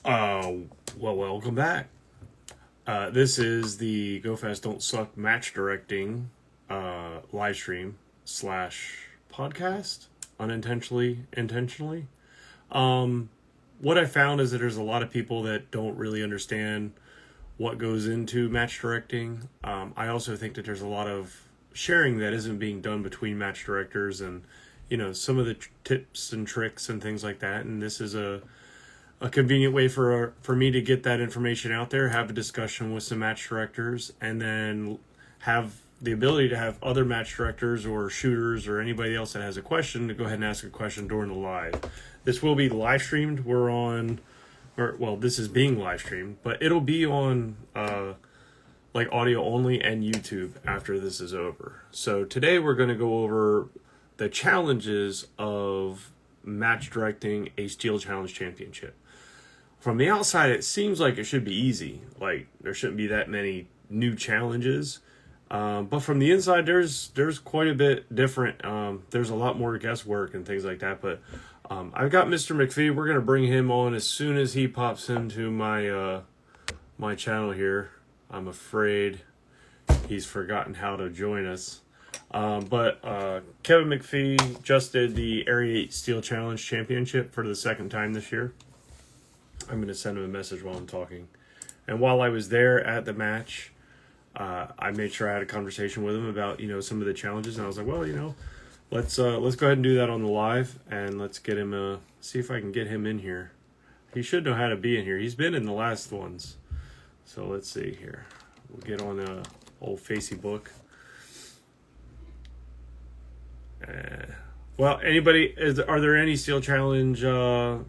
Uh, welcome back. This is the Go Fast Don't Suck match directing live stream slash podcast, unintentionally, intentionally. What I found is that there's a lot of people that don't really understand what goes into match directing. I also think that there's a lot of sharing that isn't being done between match directors and, some of the tips and tricks and things like that. And this is a convenient way for me to get that information out there, have a discussion with some match directors, and then have the ability to have other match directors or shooters or anybody else that has a question to go ahead and ask a question during the live. This will be live streamed. This is being live streamed, but it'll be on like audio only and YouTube after this is over. So today we're going to go over the challenges of match directing a Steel Challenge Championship. From the outside, it seems like it should be easy. Like, there shouldn't be that many new challenges. But from the inside, there's quite a bit different. There's a lot more guesswork and things like that. But I've got Mr. McPhee. We're going to bring him on as soon as he pops into my channel here. I'm afraid he's forgotten how to join us. But Kevin McPhee just did the Area 8 Steel Challenge Championship for the second time this year. I'm going to send him a message while I'm talking. And while I was there at the match, I made sure I had a conversation with him about, some of the challenges. And I was like, well, let's go ahead and do that on the live. And let's get him, see if I can get him in here. He should know how to be in here. He's been in the last ones. So let's see here. We'll get on the old Facebook. Are there any Steel Challenge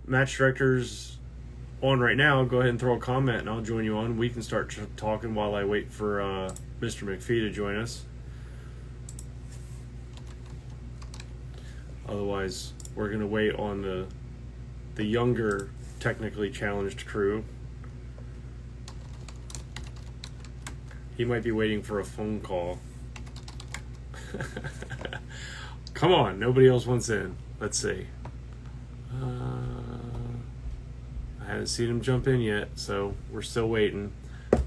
match directors on right now? Go ahead and throw a comment and I'll join you on. We can start talking while I wait for Mr. McPhee to join us. Otherwise, we're going to wait on the younger, technically challenged crew. He might be waiting for a phone call. Come on, nobody else wants in. Let's see. I haven't seen him jump in yet, so we're still waiting.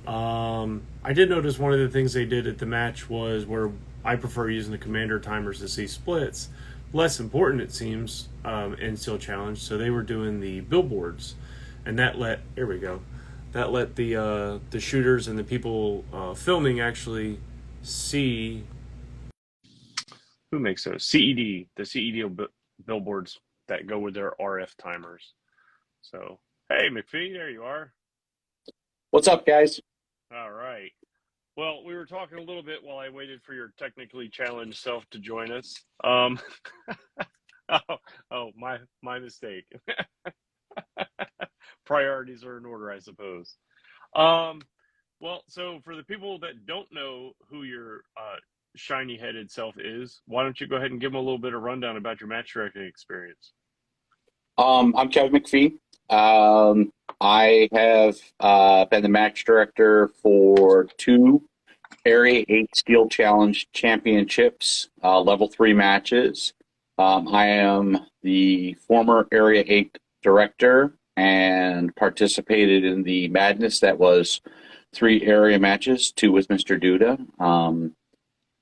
I did notice one of the things they did at the match was where I prefer using the commander timers to see splits. Less important, it seems, in Steel Challenge. So they were doing the billboards, and that let the shooters and the people filming actually see. Who makes those? The CED billboards that go with their RF timers. So, hey, McPhee, there you are. What's up, guys? All right. Well, we were talking a little bit while I waited for your technically challenged self to join us. My mistake. Priorities are in order, I suppose. So for the people that don't know who your shiny-headed self is, why don't you go ahead and give them a little bit of rundown about your match directing experience? I'm Kevin McPhee. I have been the match director for 2 Area 8 Steel Challenge Championships, level 3 matches. I am the former Area 8 director and participated in the madness that was 3 area matches, 2 with Mr. Duda.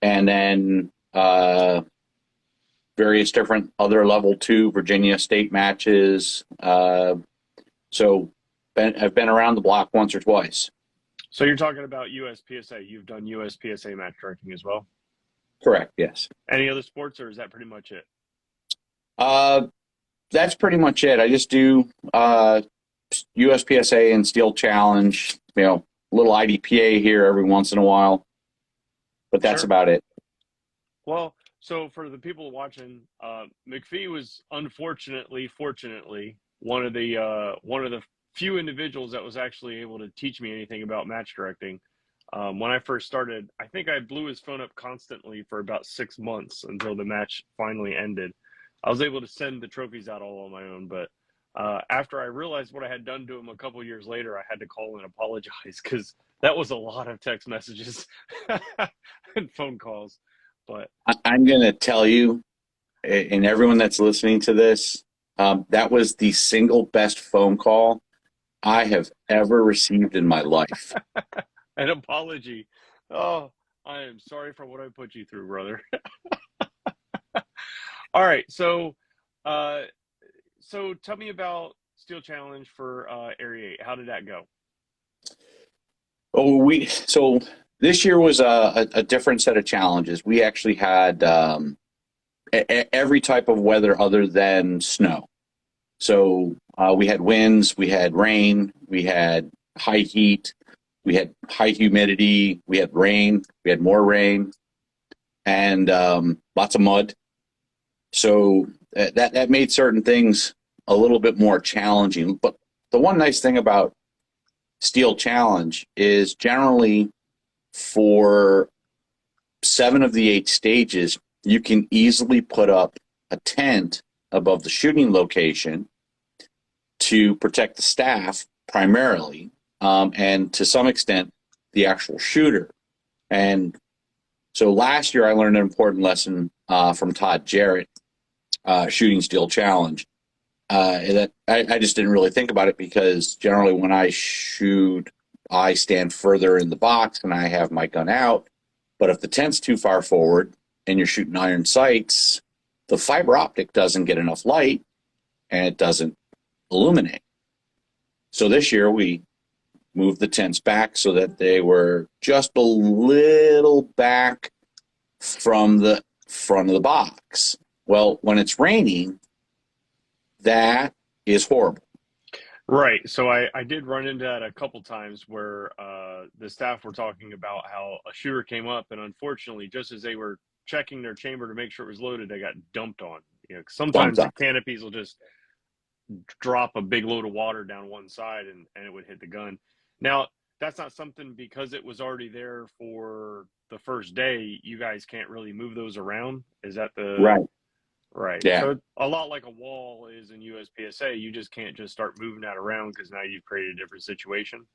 And then various different other level 2 Virginia State matches. So I've been around the block once or twice. So you're talking about USPSA. You've done USPSA match directing as well? Correct, yes. Any other sports, or is that pretty much it? That's pretty much it. I just do USPSA and Steel Challenge, a little IDPA here every once in a while. But that's about it. Well, so for the people watching, McPhee was fortunately, one of the few individuals that was actually able to teach me anything about match directing. When I first started, I think I blew his phone up constantly for about 6 months until the match finally ended. I was able to send the trophies out all on my own, but after I realized what I had done to him a couple years later, I had to call and apologize because that was a lot of text messages and phone calls. But I'm going to tell you, and everyone that's listening to this, that was the single best phone call I have ever received in my life. An apology. Oh, I am sorry for what I put you through, brother. All right, uh, so tell me about Steel Challenge for Area 8. How did that go? So this year was a different set of challenges. We actually had every type of weather other than snow. So we had winds, we had rain, we had high heat, we had high humidity, we had rain, we had more rain, and lots of mud. So that made certain things a little bit more challenging. But the one nice thing about Steel Challenge is generally for 7 of the 8 stages, you can easily put up a tent above the shooting location to protect the staff primarily, and to some extent, the actual shooter. And so last year, I learned an important lesson from Todd Jarrett, Shooting Steel Challenge. That I just didn't really think about it because generally when I shoot, I stand further in the box and I have my gun out. But if the tent's too far forward and you're shooting iron sights, the fiber optic doesn't get enough light and it doesn't illuminate. So this year we moved the tents back so that they were just a little back from the front of the box. Well, when it's raining, that is horrible. Right. So I did run into that a couple times where the staff were talking about how a shooter came up, and unfortunately, just as they were checking their chamber to make sure it was loaded, they got dumped on. You know, 'cause sometimes Dumped the on. canopies will just drop a big load of water down one side and it would hit the gun. Now, that's not something because it was already there for the first day, you guys can't really move those around. Is that the Right. right? Yeah. So a lot like a wall is in USPSA, you just can't just start moving that around because now you've created a different situation.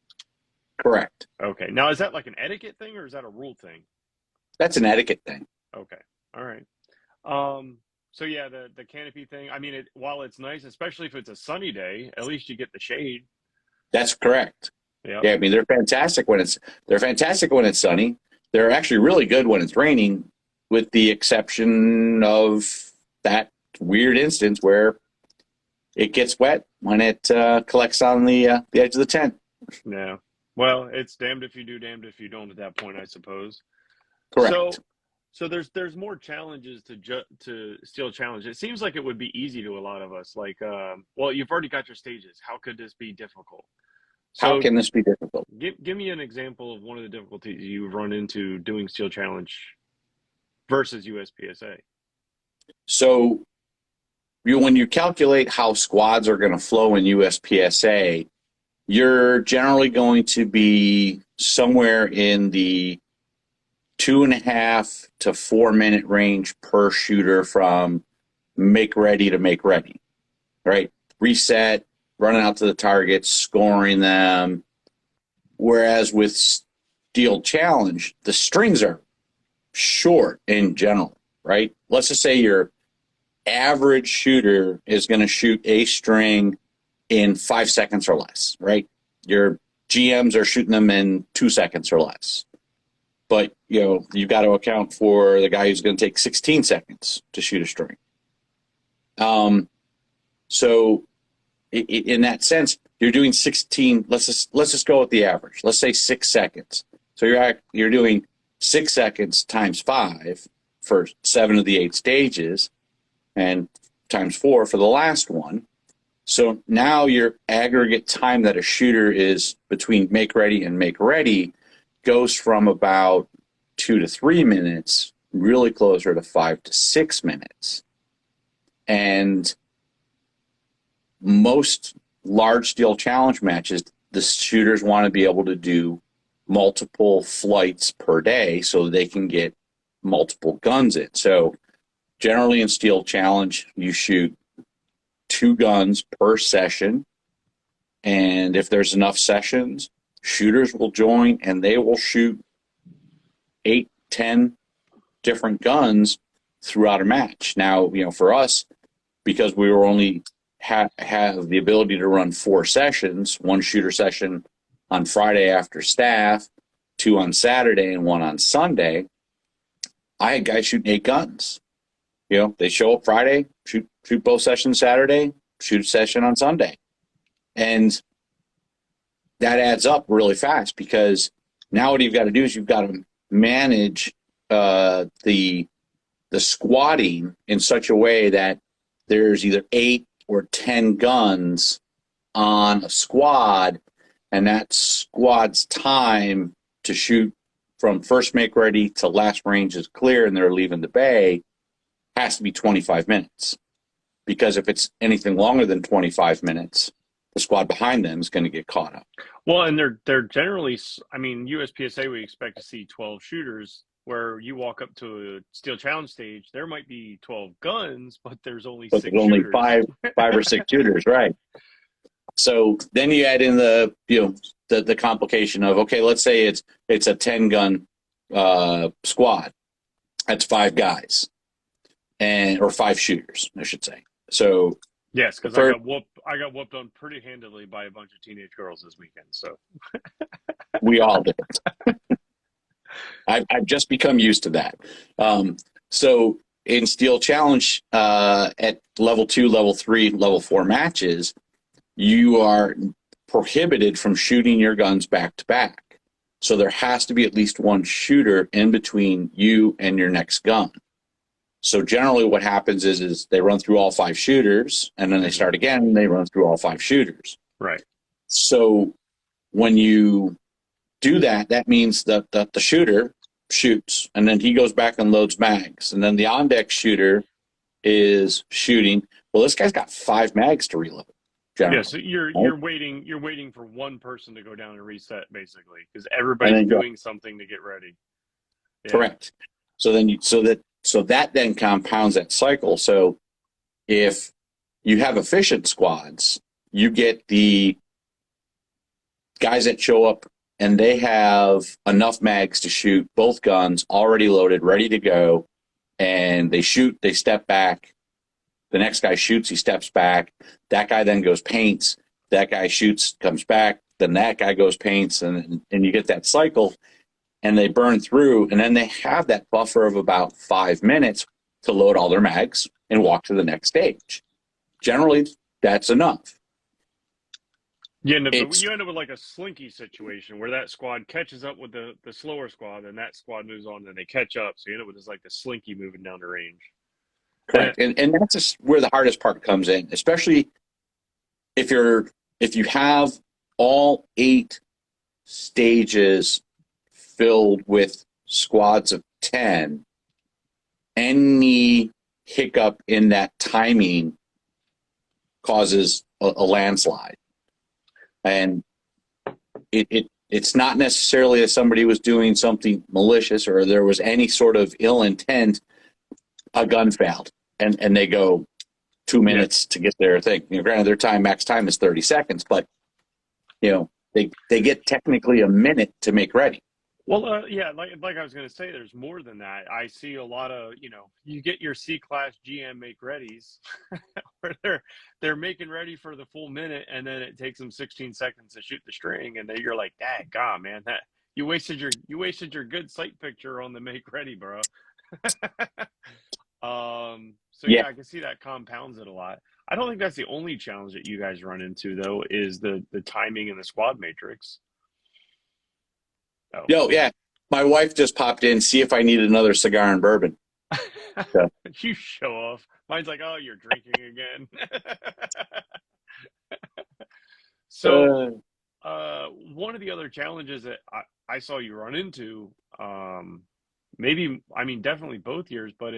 Correct. Okay. Now, is that like an etiquette thing or is that a rule thing? That's an etiquette thing. Okay. All right. So yeah, the canopy thing. I mean, while it's nice, especially if it's a sunny day, at least you get the shade. That's correct. Yep. Yeah, I mean they're fantastic when it's sunny. They're actually really good when it's raining, with the exception of that weird instance where it gets wet when it collects on the edge of the tent. Yeah. Well, it's damned if you do, damned if you don't at that point, I suppose. So, Correct. so there's more challenges to Steel Challenge. It seems like it would be easy to a lot of us. Like, well, you've already got your stages. How could this be difficult? How So, can this be difficult? give me an example of one of the difficulties you've run into doing Steel Challenge versus USPSA. So when you calculate how squads are going to flow in USPSA, you're generally going to be somewhere in the 2.5 to 4 minute range per shooter from make ready to make ready, right? Reset, running out to the targets, scoring them. Whereas with Steel Challenge, the strings are short in general, right? Let's just say your average shooter is going to shoot a string in 5 seconds or less, right? Your GMs are shooting them in 2 seconds or less. But, you've got to account for the guy who's going to take 16 seconds to shoot a string. So in that sense, you're doing 16. Let's just go with the average. Let's say 6 seconds. So you're doing 6 seconds times 5 for 7 of the 8 stages, and times 4 for the last one. So now your aggregate time that a shooter is between make ready and make ready goes from about 2 to 3 minutes, really closer to 5 to 6 minutes. And most large Steel Challenge matches, the shooters want to be able to do multiple flights per day so they can get multiple guns in. So generally in Steel Challenge, you shoot 2 guns per session. And if there's enough sessions, shooters will join and they will shoot 8, 10 different guns throughout a match. Now, for us, because we were only have the ability to run 4 sessions, 1 shooter session on Friday after staff, 2 on Saturday, and 1 on Sunday. I had guys shooting 8 guns. They show up Friday, shoot both sessions Saturday, shoot a session on Sunday. And that adds up really fast, because now what you've got to do is you've got to manage the squatting in such a way that there's either 8 or 10 guns on a squad, and that squad's time to shoot from first make ready to last range is clear and they're leaving the bay has to be 25 minutes. Because if it's anything longer than 25 minutes, the squad behind them is going to get caught up. Well, and they're generally, I mean, USPSA, we expect to see 12 shooters, where you walk up to a steel challenge stage, there might be 12 guns, but there's only 6 shooters. Only five or 6 shooters, right? So then you add in the complication of, okay, let's say it's a 10 gun squad. That's 5 guys, or 5 shooters, I should say. So yes, because I got whooped on pretty handily by a bunch of teenage girls this weekend. So we all did. I've just become used to that. So in Steel Challenge, at level 2, level 3, level 4 matches, you are prohibited from shooting your guns back to back. So there has to be at least 1 shooter in between you and your next gun. So generally what happens is they run through all 5 shooters, and then they start again, and they run through all 5 shooters. Right. So when you do that, that means that the shooter shoots, and then he goes back and loads mags, and then the on-deck shooter is shooting. Well, this guy's got 5 mags to reload. Generally. Yeah, so you're waiting for one person to go down and reset, basically, because everybody's doing something to get ready. Yeah. Correct. So that then compounds that cycle. So if you have efficient squads, you get the guys that show up and they have enough mags to shoot both guns already loaded, ready to go, and they shoot, they step back. The next guy shoots, he steps back. That guy then goes paints. That guy shoots, comes back. Then that guy goes paints, and you get that cycle, and they burn through, and then they have that buffer of about 5 minutes to load all their mags and walk to the next stage. Generally, that's enough. You end up with like a slinky situation where that squad catches up with the slower squad, and that squad moves on, and they catch up. So you end up with this like the slinky moving down the range. Correct, and that's just where the hardest part comes in, especially if you have all 8 stages filled with squads of 10. Any hiccup in that timing causes a landslide, and it's not necessarily that somebody was doing something malicious or there was any sort of ill intent. A gun failed, and they go 2 minutes to get their thing. Granted, their max time is 30 seconds, but they get technically a minute to make ready. Well, yeah, like I was going to say, there's more than that. I see a lot of, you get your C-class GM make readies where they're making ready for the full minute, and then it takes them 16 seconds to shoot the string, and then you're like, "Daggone, man, that you wasted your good sight picture on the make ready, bro." So yeah, I can see that compounds it a lot. I don't think that's the only challenge that you guys run into, though, is the timing in the squad matrix. Oh. Yo, yeah. My wife just popped in, see if I need another cigar and bourbon. So. You show off. Mine's like, oh, you're drinking again. So, one of the other challenges that I saw you run into, definitely both years, but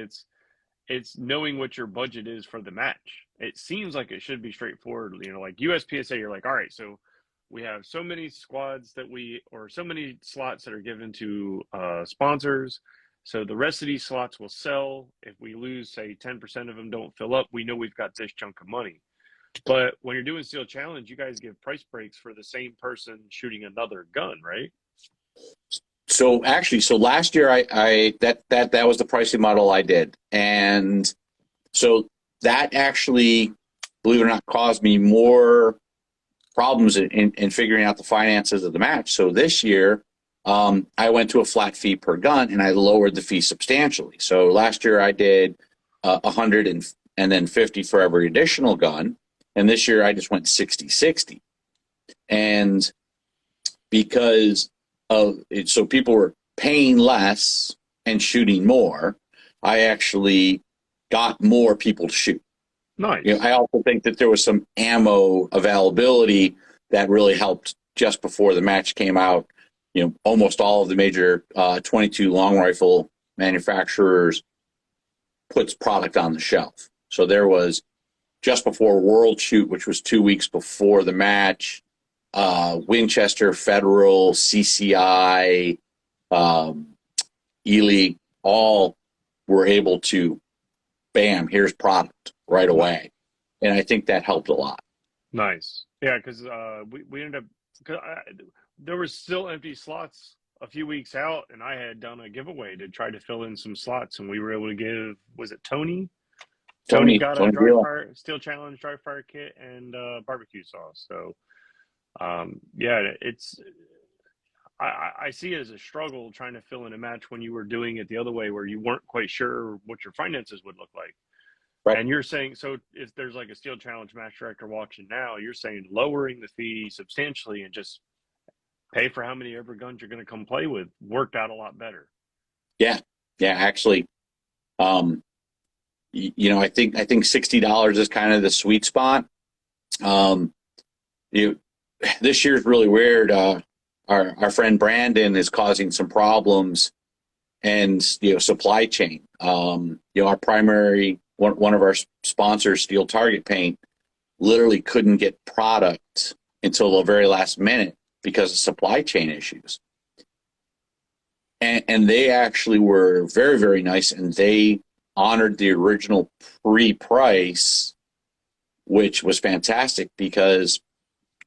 it's knowing what your budget is for the match. It seems like it should be straightforward. Like USPSA, you're like, all right, so we have so many squads or so many slots that are given to sponsors. So the rest of these slots will sell. If we lose, say 10% of them don't fill up, we know we've got this chunk of money. But when you're doing Steel Challenge, you guys give price breaks for the same person shooting another gun, right? So last year that was the pricing model I did. And so that actually believe it or not, caused me more problems in figuring out the finances of the match. So this year, I went to a flat fee per gun, and I lowered the fee substantially. So last year I did 100 and then 50 for every additional gun, and this year I just went 60-60. And because of it, so people were paying less and shooting more, I actually got more people to shoot. Nice. I also think that there was some ammo availability that really helped just before the match came out. Almost all of the major 22 long rifle manufacturers puts product on the shelf. So there was, just before World Shoot, which was 2 weeks before the match, Winchester, Federal, CCI, Ely, all were able to, bam, here's product right away. And I think that helped a lot. Nice. Yeah, because we ended up, there were still empty slots a few weeks out, and I had done a giveaway to try to fill in some slots, and we were able to give, was it Tony? Tony got a dry fire, Steel Challenge dry fire kit and barbecue sauce. So, yeah, I see it as a struggle trying to fill in a match when you were doing it the other way, where you weren't quite sure what your finances would look like. Right. And you're saying, so if there's like a Steel Challenge match director watching now, you're saying lowering the fee substantially and just pay for how many ever guns you're going to come play with worked out a lot better. Yeah. Actually, I think $60 is kind of the sweet spot. This year's really weird. Our friend Brandon is causing some problems, and supply chain. Our primary one of our sponsors, Steel Target Paint, literally couldn't get product until the very last minute because of supply chain issues. And they actually were very, very nice, and they honored the original pre-price, which was fantastic, because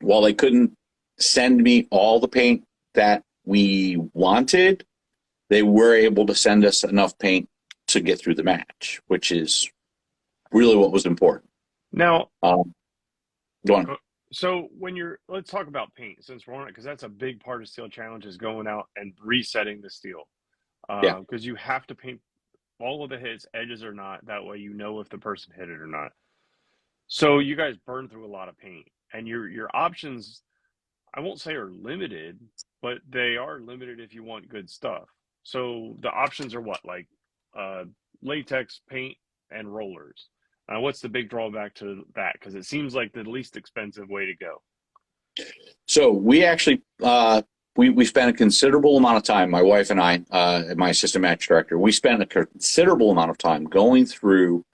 while they couldn't send me all the paint that we wanted, they were able to send us enough paint to get through the match, which is really what was important. Now, go on. So let's talk about paint, since we're on it, because that's a big part of Steel Challenge, is going out and resetting the steel. Because you have to paint all of the hits, edges or not. That way you know if the person hit it or not. So you guys burn through a lot of paint, and your options, I won't say are limited, but they are limited if you want good stuff. So the options are what? Like latex, paint, and rollers. What's the big drawback to that? Because it seems like the least expensive way to go. So we actually we spent a considerable amount of time, my wife and I, my assistant match director, we spent a considerable amount of time going through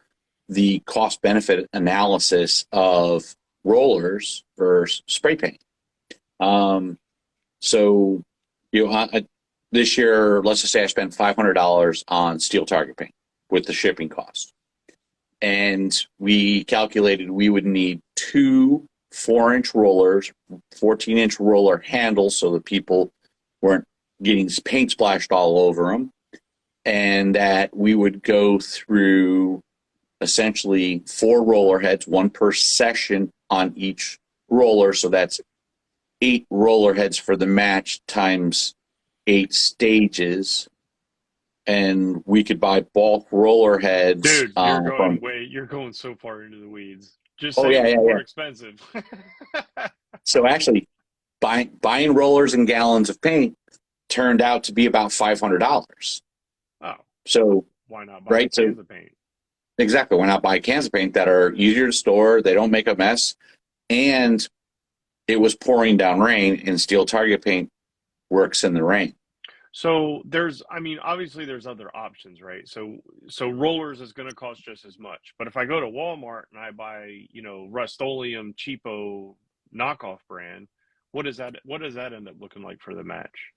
the cost benefit analysis of rollers versus spray paint. This year, let's just say I spent $500 on Steel Target Paint with the shipping cost. And we calculated we would need 2 4-inch rollers, 14-inch roller handles so that people weren't getting paint splashed all over them, and that we would go through essentially 4 roller heads, 1 per session on each roller. So that's 8 roller heads for the match times 8 stages. And we could buy bulk roller heads. Dude, you're going so far into the weeds. Just more expensive. So actually, buying rollers and gallons of paint turned out to be about $500. Oh, so why not buy cans of paint? Exactly, why not buy cans of paint that are easier to store? They don't make a mess, and it was pouring down rain, and Steel Target Paint works in the rain. So obviously there's other options, right? So rollers is going to cost just as much. But if I go to Walmart and I buy, Rust-Oleum cheapo knockoff brand, what does that end up looking like for the match?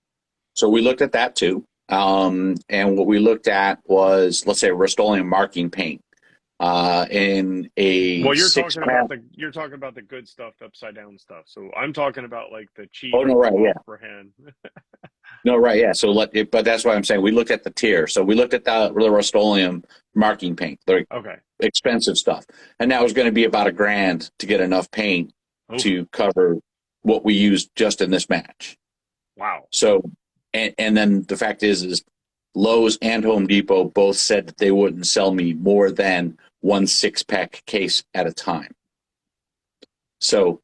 So we looked at that too. And what we looked at was, let's say, Rust-Oleum marking paint. in a Well, you're six talking pack. about the good stuff, the upside down stuff. So I'm talking about like the cheap Oh no, right, yeah. off-brand. No, right, yeah. So but that's why I'm saying we looked at the tier. So we looked at the Rust-Oleum marking paint, the Okay. expensive stuff, and that was going to be about $1,000 to get enough paint Oof. to cover what we used just in this match. Wow. So, and then the fact is Lowe's and Home Depot both said that they wouldn't sell me more than one 6-pack case at a time. So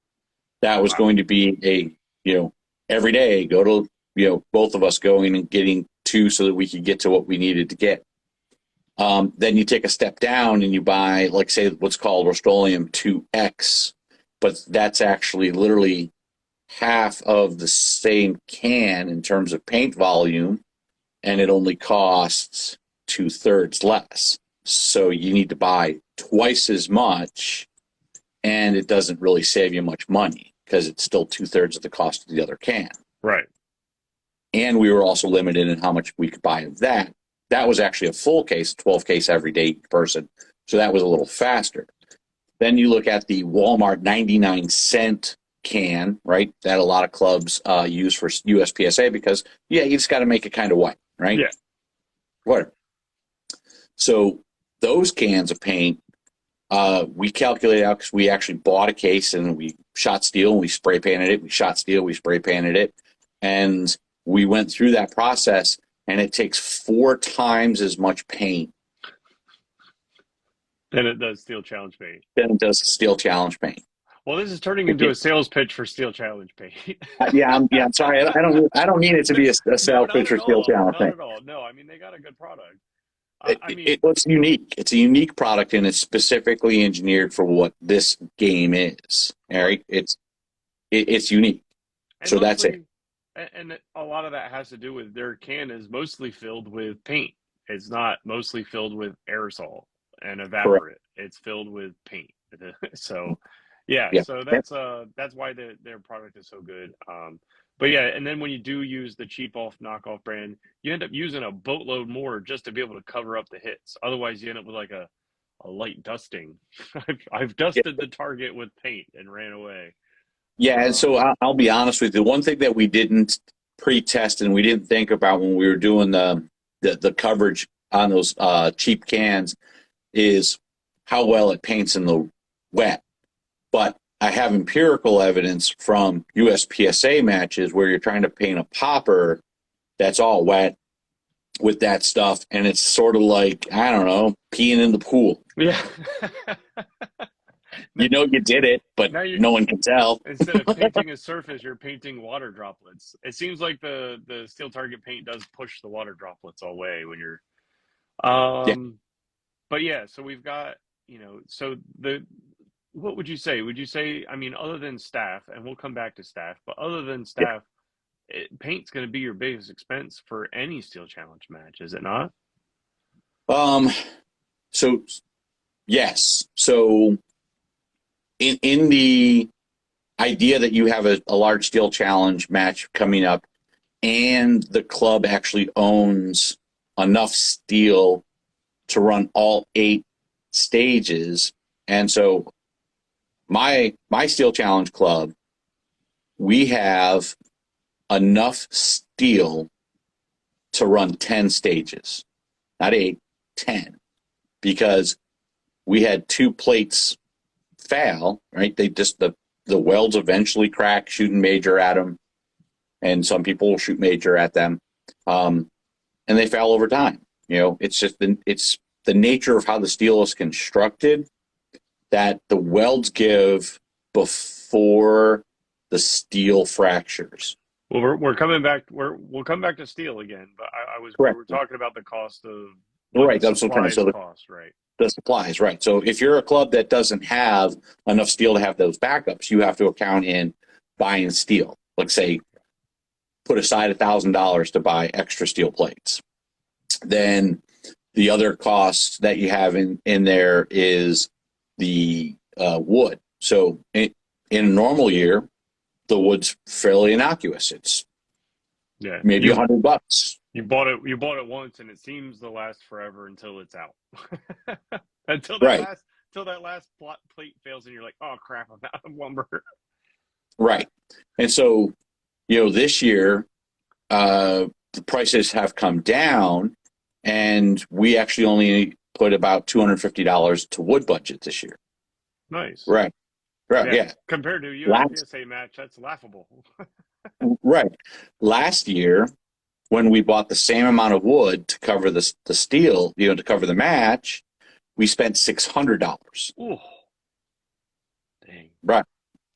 that was going to be every day go to, both of us going and getting 2 so that we could get to what we needed to get. Then you take a step down and you buy, like, say, what's called Rust-Oleum 2X, but that's actually literally half of the same can in terms of paint volume, and it only costs 2/3 less. So you need to buy twice as much, and it doesn't really save you much money because it's still 2/3 of the cost of the other can. Right. And we were also limited in how much we could buy of that. That was actually a full case, 12 case every day person. So that was a little faster. Then you look at the Walmart 99-cent can, right? That a lot of clubs use for USPSA because, you just got to make it kind of white, right? Yeah. Whatever. So those cans of paint, we calculated out because we actually bought a case and we shot steel and we spray painted it. We shot steel, we spray painted it. And we went through that process, and it takes 4 times as much paint Then it does Steel Challenge paint. than it does Steel Challenge paint. Well, this is turning into a sales pitch for Steel Challenge paint. I'm sorry. I don't mean it to be a sales pitch for Steel Challenge paint. Not at all. No, I mean, they got a good product. It's unique. It's a unique product, and it's specifically engineered for what this game is. All right, it's unique. So that's it. And a lot of that has to do with their can is mostly filled with paint. It's not mostly filled with aerosol and evaporate. Correct. It's filled with paint. So, yeah. So that's why their product is so good. But yeah, and then when you do use the cheap knockoff brand, you end up using a boatload more just to be able to cover up the hits. Otherwise, you end up with like a light dusting. I've dusted the target with paint and ran away. Yeah, and so I'll be honest with you. One thing that we didn't pre-test and we didn't think about when we were doing the coverage on those cheap cans is how well it paints in the wet. But I have empirical evidence from USPSA matches where you're trying to paint a popper that's all wet with that stuff, and it's sort of like, I don't know, peeing in the pool. Yeah. You did it, but no one can tell. Instead of painting a surface, you're painting water droplets. It seems like the steel target paint does push the water droplets away when you're But yeah, so we've got, what would you say? Would you say, I mean, other than staff, and we'll come back to staff, but other than staff, paint's going to be your biggest expense for any Steel Challenge match, is it not? So yes. So in the idea that you have a large Steel Challenge match coming up and the club actually owns enough steel to run all 8 stages, and so my Steel Challenge club, we have enough steel to run 10 stages, not 8, 10, because we had 2 plates fail, right? They just, the welds eventually crack shooting major at them, and some people will shoot major at them, and they fail over time. It's just it's the nature of how the steel is constructed that the welds give before the steel fractures. Well, we're coming back. We'll come back to steel again, but we were talking about the cost of right. That's what kind of so cost, right? The supplies, right? So if you're a club that doesn't have enough steel to have those backups, you have to account in buying steel. Let's say, put aside $1,000 to buy extra steel plates. Then the other costs that you have in there is the wood. So in a normal year, the wood's fairly innocuous. It's maybe $100. You bought it once, and it seems to last forever until it's out. until Right. that last plate fails, and you're like, oh crap, I'm out of lumber. Right. And so, this year, the prices have come down, and we actually only put about $250 to wood budget this year. Nice. Right. Right. Yeah. Compared to USPSA match, that's laughable. Right. Last year, when we bought the same amount of wood to cover the steel, to cover the match, we spent $600. Ooh. Dang. Right.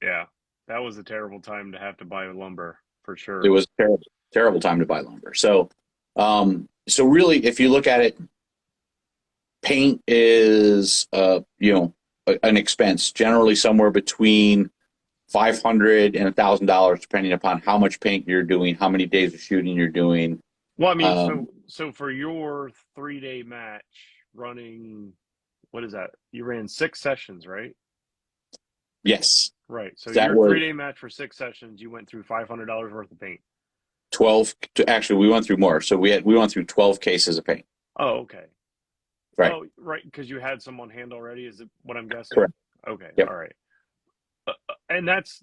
Yeah. That was a terrible time to have to buy lumber for sure. It was a terrible time to buy lumber. So, so really, if you look at it, paint is, an expense, generally somewhere between $500 and $1,000, depending upon how much paint you're doing, how many days of shooting you're doing. Well, I mean, so for your 3-day match running, what is that? You ran 6 sessions, right? Yes. Right. So that your was 3-day match for 6 sessions, you went through $500 worth of paint. 12. Actually, we went through more. So we went through 12 cases of paint. Oh, okay. Right. Oh, right. Because you had some on hand already. Is it what I'm guessing? Correct. Okay. Yep. All right. And that's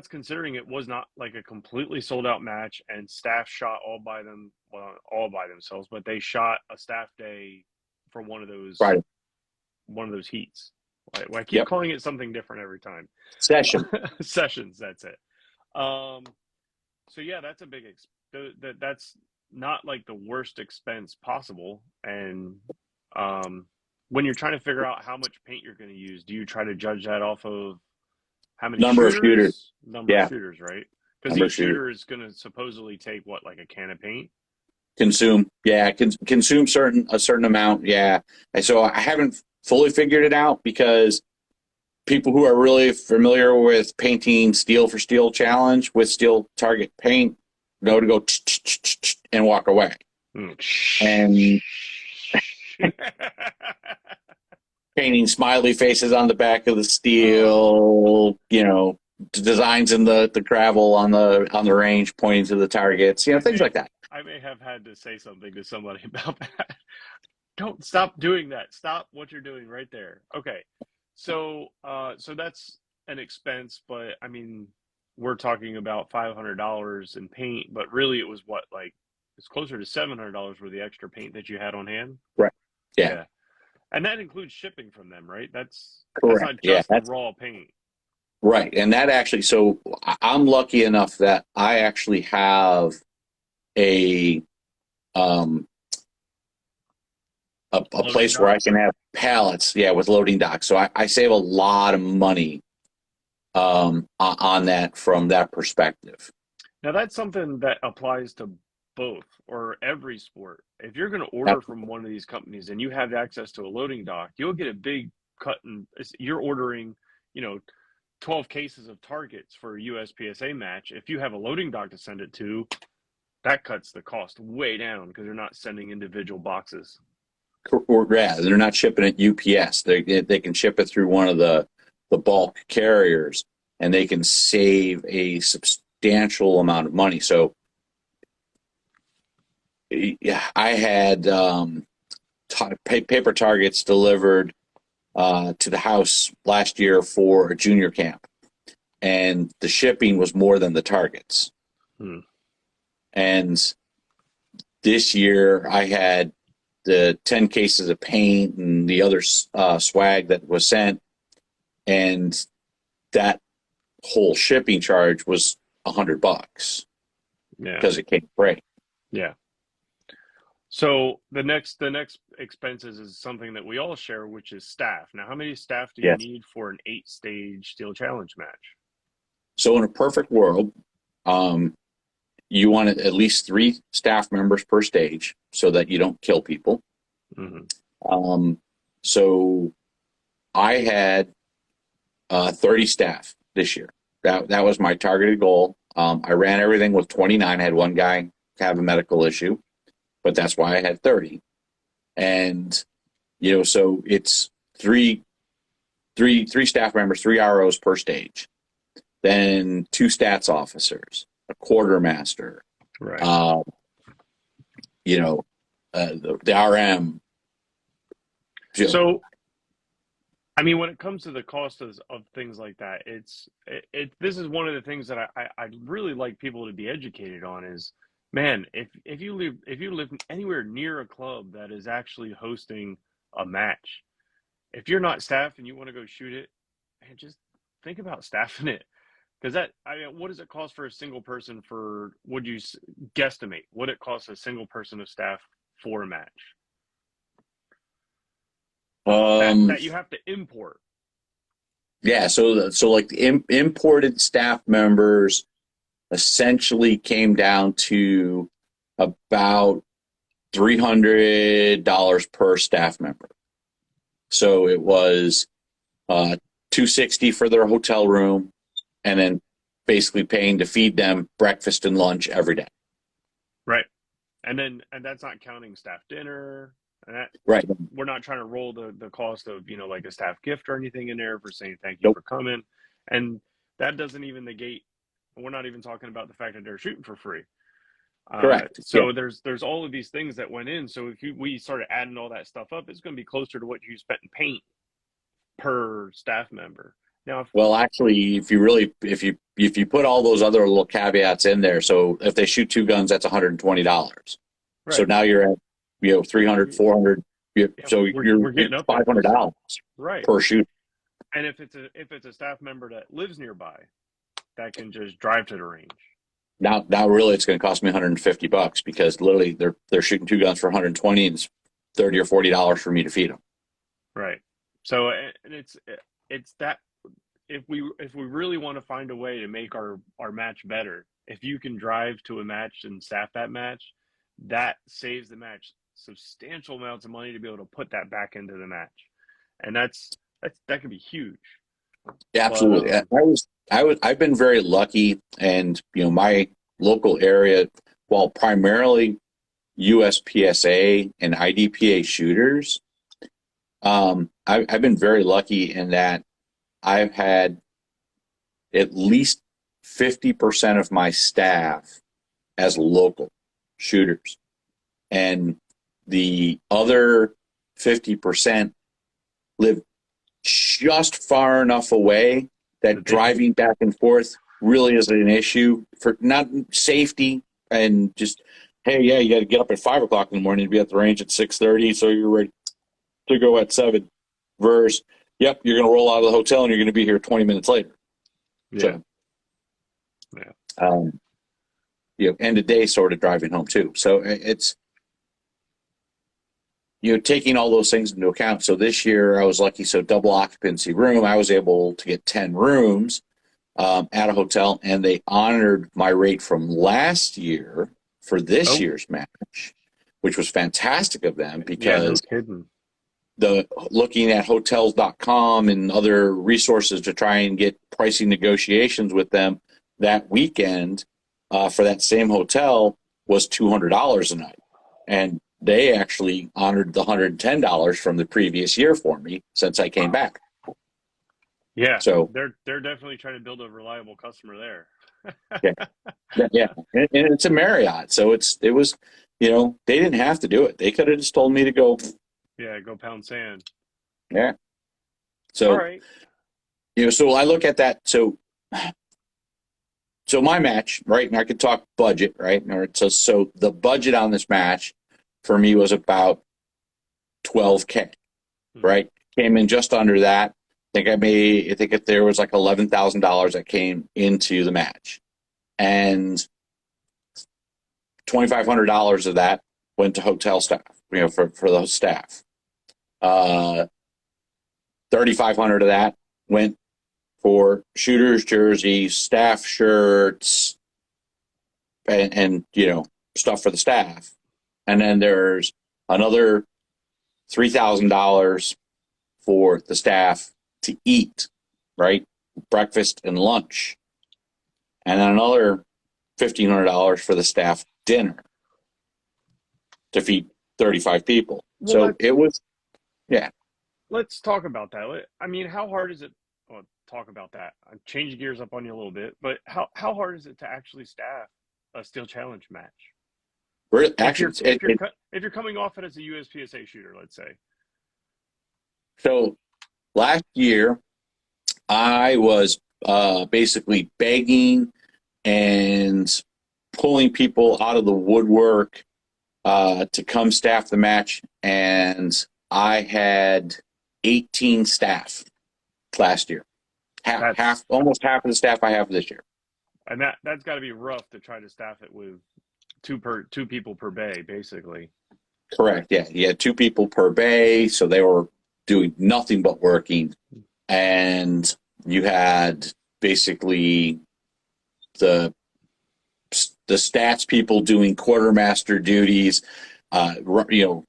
considering it was not like a completely sold out match, and staff shot all by themselves, but they shot a staff day for one of those heats. I keep calling it something different every time. Sessions. That's it. So yeah, that's a big that's not like the worst expense possible. And when you're trying to figure out how much paint you're going to use, do you try to judge that off of how many number of shooters? Number of shooters, right? Because each shooter is going to supposedly take what, like a can of paint? Consume a certain amount. Yeah. And so I haven't fully figured it out, because people who are really familiar with painting steel for steel challenge with steel target paint know to go and walk away. And painting smiley faces on the back of the steel, designs in the gravel on the range pointing to the targets, things like that. I may have had to say something to somebody about that. Don't stop doing that. Stop what you're doing right there. Okay. So that's an expense, but I mean, we're talking about $500 in paint, but really it was what, like, it's closer to $700 for the extra paint that you had on hand. Right. Yeah. And that includes shipping from them, right? That's correct. That's not just the raw paint. Right. And that actually, so I'm lucky enough that I actually have a place where I can have pallets, with loading docks. So I save a lot of money on that from that perspective. Now that's something that applies to both or every sport. If you're going to order from one of these companies and you have access to a loading dock, you'll get a big cut. And you're ordering, 12 cases of targets for a USPSA match. If you have a loading dock to send it to, that cuts the cost way down because they're not sending individual boxes. Yeah, they're not shipping it UPS. They can ship it through one of the bulk carriers, and they can save a substantial amount of money. So, yeah, I had paper targets delivered to the house last year for a junior camp, and the shipping was more than the targets. And this year I had the 10 cases of paint and the other swag that was sent, and that whole shipping charge was $100 because it came freight. Yeah. So the next expenses is something that we all share, which is staff. Now, how many staff do you need for an 8-stage steel challenge match? So in a perfect world, you want at least 3 staff members per stage so that you don't kill people. So I had 30 staff this year. That was my targeted goal. I ran everything with 29. I had one guy have a medical issue, but that's why I had 30. And, so it's three staff members, 3 ROs per stage, then 2 stats officers, a quartermaster, right. the RM. So, I mean, when it comes to the cost of things like that, this is one of the things that I'd really like people to be educated on is, man, if you live anywhere near a club that is actually hosting a match, if you're not staffed and you want to go shoot it, man, just think about staffing it. Because what does it cost for a single person would you guesstimate what it costs a single person of staff for a match Um, that you have to import? yeah, so like the imported staff members essentially came down to about $300 per staff member. So it was $260 for their hotel room, and then basically paying to feed them breakfast and lunch every day. Right. And that's not counting staff dinner. And that, Right. we're not trying to roll the cost of, like a staff gift or anything in there for saying thank you Nope. for coming. And that doesn't even negate, we're not even talking about the fact that they're shooting for free. Correct. Yeah. So there's all of these things that went in. So if we started adding all that stuff up, it's going to be closer to what you spent in paint per staff member. Now, Well, actually, if you put all those other little caveats in there, so if they shoot two guns, that's $120. right. So now you're at 300, 400. So we're getting up $500 right per shoot. And if it's a staff member that lives nearby, that can just drive to the range. Now really, it's going to cost me $150 because literally they're shooting two guns for 120, and it's $30 or $40 for me to feed them. Right. So, and it's that if we really want to find a way to make our match better, if you can drive to a match and staff that match, that saves the match substantial amounts of money to be able to put that back into the match, and that could be huge. Yeah, absolutely. I've been very lucky, and my local area, while primarily USPSA and IDPA shooters, I've been very lucky in that I've had at least 50% of my staff as local shooters, and the other 50% live just far enough away that driving back and forth really isn't an issue for not safety and just, hey, yeah, you got to get up at 5 o'clock in the morning to be at the range at 6:30, so you're ready to go at 7. Versus, yep, you're going to roll out of the hotel and you're going to be here 20 minutes later. Yeah. So, end of day sort of driving home too. So it's taking all those things into account. So this year I was lucky. So double occupancy room, I was able to get 10 rooms at a hotel, and they honored my rate from last year for this year's match, which was fantastic of them because no kidding. Looking at hotels.com and other resources to try and get pricing negotiations with them that weekend for that same hotel was $200 a night. And they actually honored the $110 from the previous year for me since I came back. Yeah. So they're definitely trying to build a reliable customer there. yeah. And it's a Marriott. So it was, they didn't have to do it. They could have just told me to go. Yeah, go pound sand. Yeah. So, all right. So I look at that. So my match, right? And I could talk budget, right? So the budget on this match for me was about $12K, right? Came in just under that. I think if there was like $11,000 that came into the match, and $2,500 of that went to hotel staff, for the staff. $3,500 of that went for shooters jerseys, staff shirts, and stuff for the staff. And then there's another $3,000 for the staff to eat, right? Breakfast and lunch. And then another $1,500 for the staff dinner to feed 35 people. Well, so it was, yeah. Let's talk about that. I mean, how hard is it? Well, talk about that. I'm changing gears up on you a little bit, but how hard is it to actually staff a Steel Challenge match? Actually, if you're coming off it as a USPSA shooter, let's say. So last year, I was basically begging and pulling people out of the woodwork to come staff the match, and I had 18 staff last year. Almost half of the staff I have this year. And that's got to be rough to try to staff it with two people per bay, basically. Correct. Yeah, you had 2 people per bay, so they were doing nothing but working, and you had basically the stats people doing quartermaster duties, running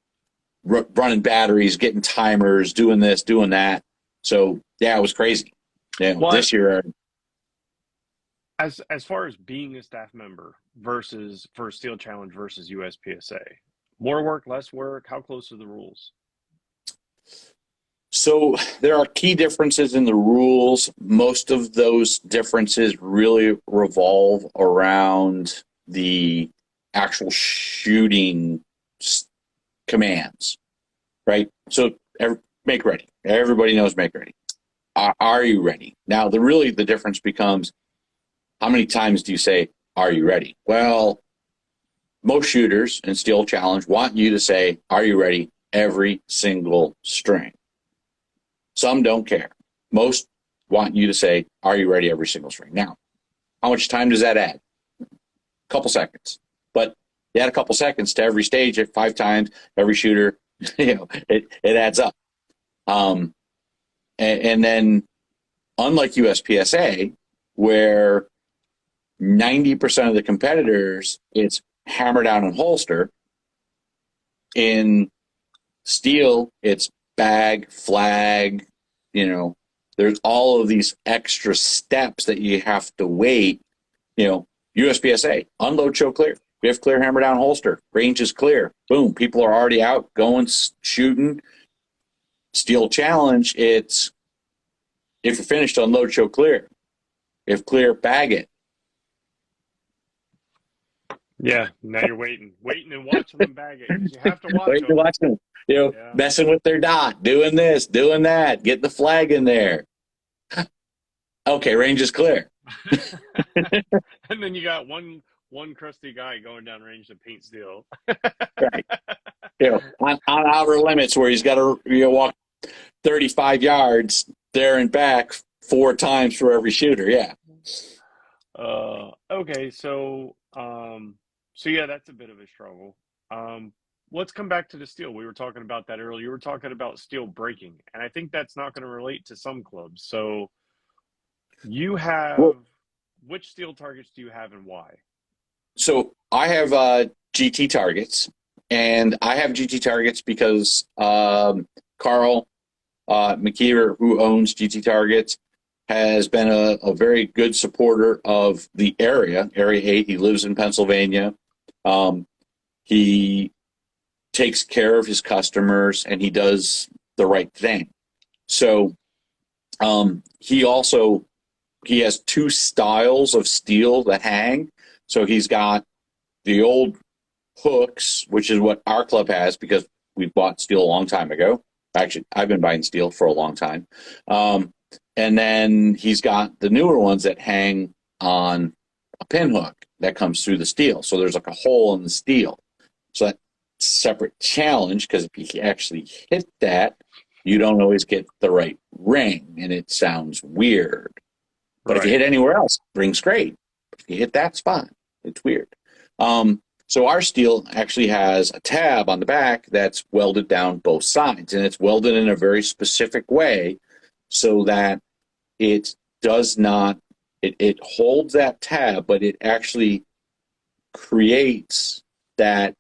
batteries, getting timers, doing this, doing that. So yeah, it was crazy. This year. As far as being a staff member versus for Steel Challenge versus USPSA, more work, less work, how close are the rules? So there are key differences in the rules. Most of those differences really revolve around the actual shooting commands, right? So make ready. Everybody knows make ready. Are you ready? Now, the difference becomes, how many times do you say, are you ready? Well, most shooters in Steel Challenge want you to say, are you ready? Every single string. Some don't care. Most want you to say, are you ready? Every single string. Now, how much time does that add? A couple seconds. But you add a couple seconds to every stage at 5 times, every shooter, it adds up. And then, unlike USPSA, where 90% of the competitors, it's hammer down and holster. In Steel, it's bag, flag, there's all of these extra steps that you have to wait. USPSA, unload, show, clear. We have clear, hammer down, holster. Range is clear. Boom. People are already out, going, shooting. Steel Challenge, it's if you're finished, unload, show, clear. If clear, bag it. Yeah, now you're waiting and watching them bag it, because you have to watch them. Messing with their dot, doing this, doing that, getting the flag in there. Okay, range is clear. And then you got one crusty guy going down range to paint steel. Right. On outer limits, where he's got to walk 35 yards there and back 4 times for every shooter. Yeah. Okay, so yeah, that's a bit of a struggle. Let's come back to the steel. We were talking about that earlier. You were talking about steel breaking, and I think that's not going to relate to some clubs. So you have, which steel targets do you have and why? So I have GT targets, and I have GT targets because Carl McKhee, who owns GT targets, has been a very good supporter of the area 8. He lives in Pennsylvania. He takes care of his customers, and he does the right thing. So he has 2 styles of steel that hang. So he's got the old hooks, which is what our club has, because we bought steel a long time ago. Actually, I've been buying steel for a long time. And then he's got the newer ones that hang on a pin hook that comes through the steel. So there's like a hole in the steel. So that's a separate challenge, because if you actually hit that, you don't always get the right ring, and it sounds weird. But if you hit anywhere else, ring's great. If you hit that spot, it's weird. So our steel actually has a tab on the back that's welded down both sides, and it's welded in a very specific way so that it does not, it holds that tab, but it actually creates that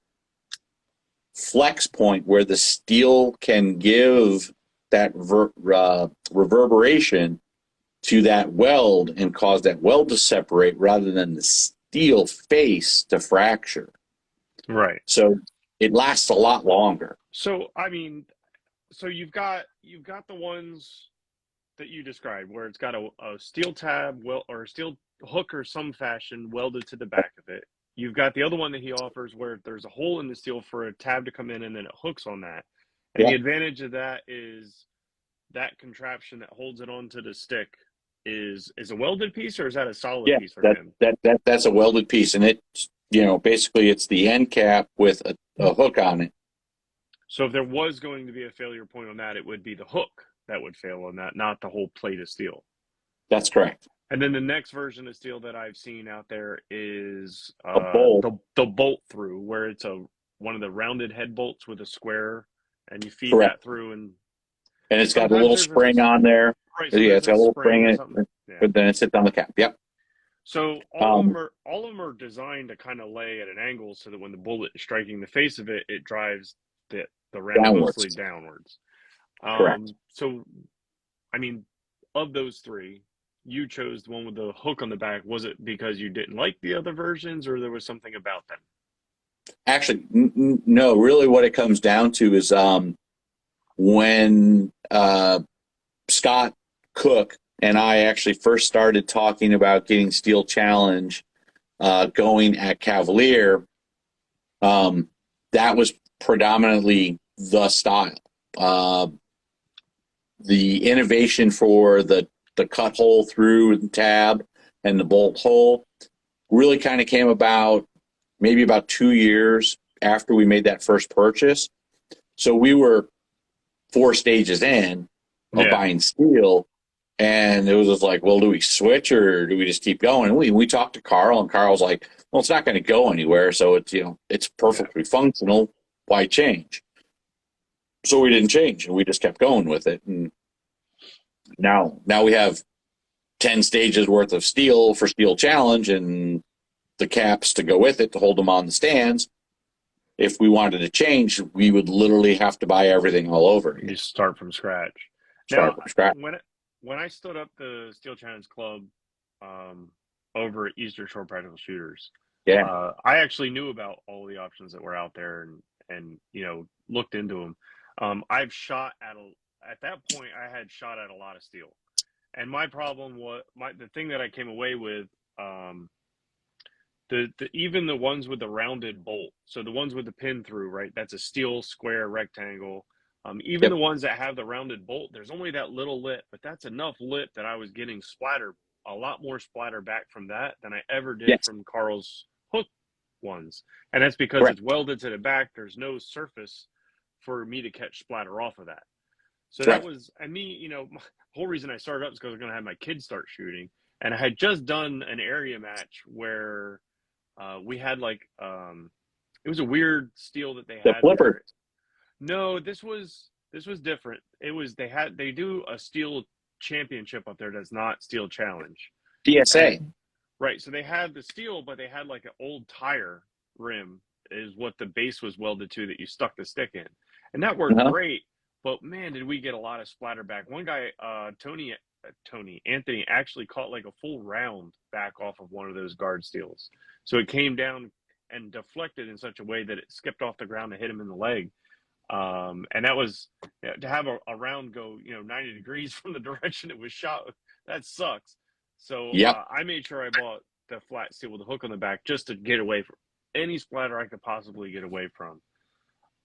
flex point where the steel can give that reverberation to that weld and cause that weld to separate rather than the steel face to fracture. Right. So it lasts a lot longer. So you've got the ones that you described where it's got a steel tab or a steel hook or some fashion welded to the back of it. you've got the other one that he offers where there's a hole in the steel for a tab to come in and then it hooks on that. And the advantage of that is that contraption that holds it onto the stick is a welded piece, or is that a solid piece for him? That's a welded piece, and it's, basically it's the end cap with a hook on it. So if there was going to be a failure point on that, it would be the hook that would fail on that, not the whole plate of steel. That's correct. And then the next version of steel that I've seen out there is a bolt. The bolt through, where it's one of the rounded head bolts with a square, and you feed Correct. that through, and it's got a little spring on there. Right, so it's got a little spring in it, but then it sits on the cap. Yep. So all of them are designed to kind of lay at an angle so that when the bullet is striking the face of it, it drives the round mostly downwards. Correct. So, I mean, of those three, you chose the one with the hook on the back. Was it because you didn't like the other versions, or there was something about them? Actually, no. Really, what it comes down to is when Scott Cook and I actually first started talking about getting Steel Challenge going at Cavalier, that was predominantly the style. The innovation for the cut hole through the tab and the bolt hole really kind of came about maybe about 2 years after we made that first purchase. So we were 4 stages in of buying steel, and it was just like, well, do we switch or do we just keep going? And we talked to Carl, and Carl's like, well, it's not going to go anywhere, so it's it's perfectly functional. Why change? So we didn't change, and we just kept going with it. And now we have 10 stages worth of steel for Steel Challenge, and the caps to go with it to hold them on the stands. If we wanted to change, we would literally have to buy everything all over again. You start from scratch. When I stood up the Steel Challenge Club over at Eastern Shore Practical Shooters, I actually knew about all the options that were out there and looked into them. I've shot at that point I had shot at a lot of steel, and my problem was the thing that I came away with. Even the ones with the rounded bolt, so the ones with the pin through, right? That's a steel square rectangle. The ones that have the rounded bolt, there's only that little lip, but that's enough lip that I was getting a lot more splatter back from that than I ever did from Carl's hook ones. And that's because it's welded to the back. There's no surface for me to catch splatter off of that. So that was, and me, the whole reason I started up is because I was going to have my kids start shooting. And I had just done an area match where we had it was a weird steel that they had. The flipper. No, this was different. It was they do a steel championship up there that's not Steel Challenge. SCSA. Right. So they had the steel, but they had like an old tire rim is what the base was welded to that you stuck the stick in. And that worked great. But man, did we get a lot of splatter back. One guy, Anthony actually caught like a full round back off of one of those guard steels. So it came down and deflected in such a way that it skipped off the ground and hit him in the leg. And that was to have a round go, 90 degrees from the direction it was shot. That sucks. So I made sure I bought the flat steel with a hook on the back just to get away from any splatter I could possibly get away from.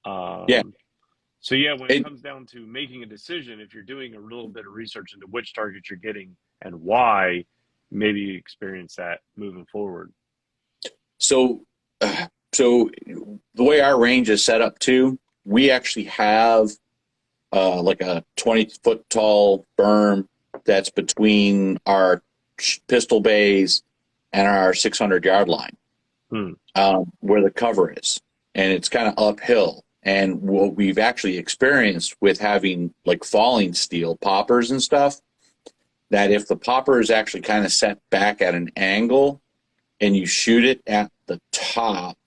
So when it comes down to making a decision, if you're doing a little bit of research into which targets you're getting and why, maybe you experience that moving forward. So the way our range is set up too, we actually have like a 20-foot tall berm that's between our pistol bays and our 600-yard line, where the cover is, and it's kind of uphill. And what we've actually experienced with having like falling steel poppers and stuff, that if the popper is actually kind of set back at an angle and you shoot it at the top,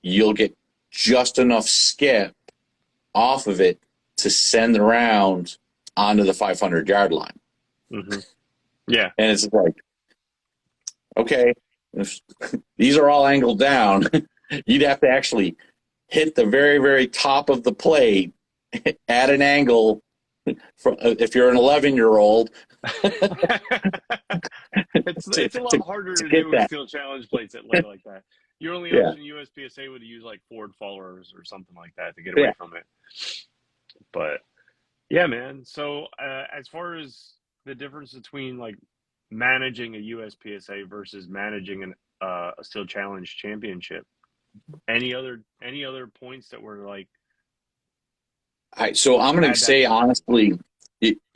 you'll get just enough skip off of it to send the round onto the 500-yard line. Mm-hmm. Yeah. And it's like, okay, if these are all angled down, you'd have to actually hit the very, very top of the plate at an angle if you're an 11-year-old, it's a lot harder to get do with that. steel challenge plates that lay like that. Your only Yeah, option USPSA would use like Ford followers or something like that to get yeah. away from it. But yeah, man. So as far as the difference between like managing a USPSA versus managing a steel challenge championship, any other points that were like So I'm going to had that say difference? honestly,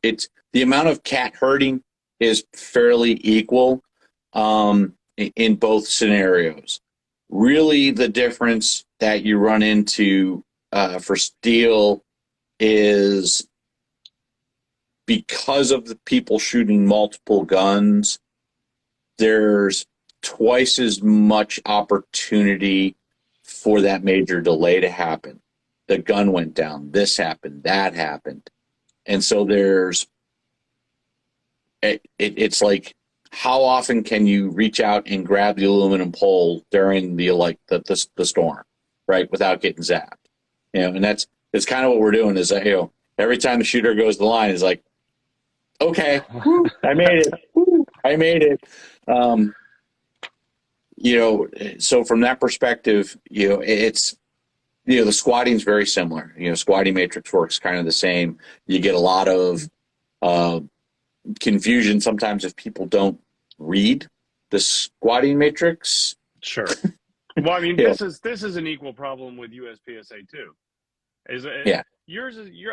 it's the amount of cat herding is fairly equal in both scenarios. Really, the difference that you run into for steel is because of the people shooting multiple guns, there's twice as much opportunity for that major delay to happen. The gun went down, this happened, that happened. And so it's like, how often can you reach out and grab the aluminum pole during the storm, right, without getting zapped? And that's kind of what we're doing is every time the shooter goes to the line is like, okay, I made it. I made it. So from that perspective, it's, the squatting is very similar. Squatting matrix works kind of the same. You get a lot of confusion sometimes if people don't read the squatting matrix. Sure. Well, I mean, this is an equal problem with USPSA too. Is it? Yeah.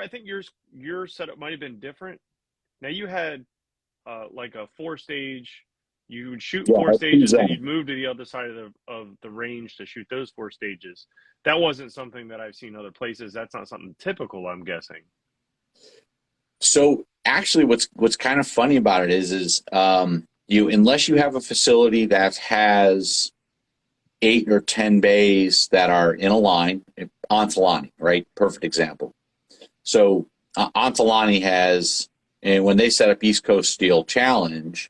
I think your setup might have been different. Now you had like a 4-stage. You would shoot 4 stages, then you'd move to the other side of the range to shoot those 4 stages. That wasn't something that I've seen other places. That's not something typical, I'm guessing. So actually, what's kind of funny about it is unless you have a facility that has 8 or 10 bays that are in a line, Ontalani, right? Perfect example. So Ontalani has, and when they set up East Coast Steel Challenge,